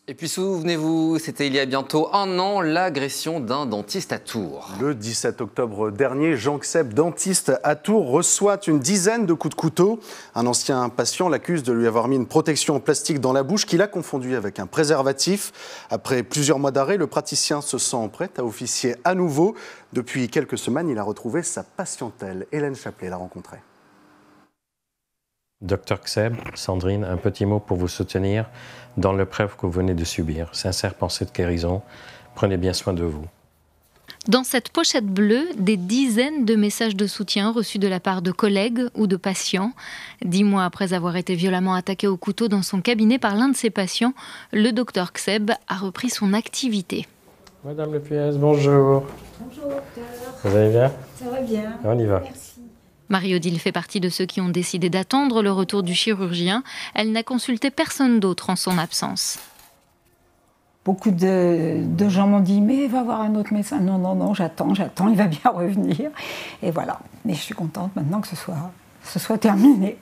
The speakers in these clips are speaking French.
Et puis souvenez-vous, c'était il y a bientôt un an, l'agression d'un dentiste à Tours. Le 17 octobre dernier, Jean Kseb, dentiste à Tours, reçoit une dizaine de coups de couteau. Un ancien patient l'accuse de lui avoir mis une protection en plastique dans la bouche qu'il a confondue avec un préservatif. Après plusieurs mois d'arrêt, le praticien se sent prêt à officier à nouveau. Depuis quelques semaines, il a retrouvé sa patientèle. Hélène Chaplet l'a rencontré. Docteur Kseb, Sandrine, un petit mot pour vous soutenir dans l'épreuve que vous venez de subir. Sincère pensée de guérison, prenez bien soin de vous. Dans cette pochette bleue, des dizaines de messages de soutien reçus de la part de collègues ou de patients. 10 mois après avoir été violemment attaqué au couteau dans son cabinet par l'un de ses patients, le docteur Kseb a repris son activité. Madame Lepuez, bonjour. Bonjour docteur. Vous allez bien? Ça va bien. On y va. Merci. Marie-Odile fait partie de ceux qui ont décidé d'attendre le retour du chirurgien. Elle n'a consulté personne d'autre en son absence. Beaucoup de gens m'ont dit « mais va voir un autre médecin ». Non, j'attends, il va bien revenir. Et voilà. Mais je suis contente maintenant que ce soit terminé.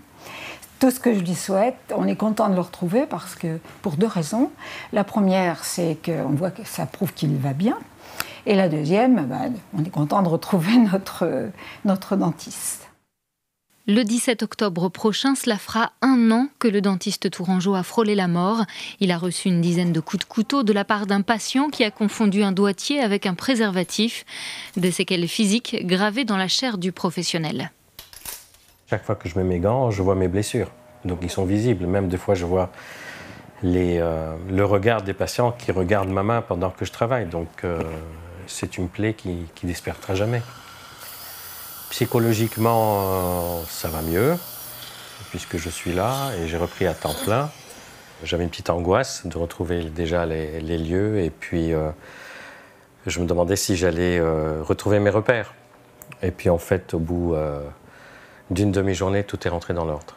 Tout ce que je lui souhaite, on est content de le retrouver parce que, pour 2 raisons. La première, c'est qu'on voit que ça prouve qu'il va bien. Et la deuxième, on est content de retrouver notre dentiste. Le 17 octobre prochain, cela fera 1 an que le dentiste tourangeau a frôlé la mort. Il a reçu une dizaine de coups de couteau de la part d'un patient qui a confondu un doigtier avec un préservatif. Des séquelles physiques gravées dans la chair du professionnel. Chaque fois que je mets mes gants, je vois mes blessures. Donc ils sont visibles. Même des fois, je vois le regard des patients qui regardent ma main pendant que je travaille. Donc c'est une plaie qui disparaîtra jamais. Psychologiquement, ça va mieux, puisque je suis là et j'ai repris à temps plein. J'avais une petite angoisse de retrouver déjà les lieux et puis je me demandais si j'allais retrouver mes repères. Et puis en fait, au bout d'une demi-journée, tout est rentré dans l'ordre.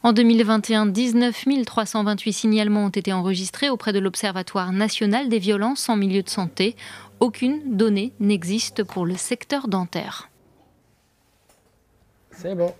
En 2021, 19 328 signalements ont été enregistrés auprès de l'Observatoire national des violences en milieu de santé. Aucune donnée n'existe pour le secteur dentaire. C'est bon.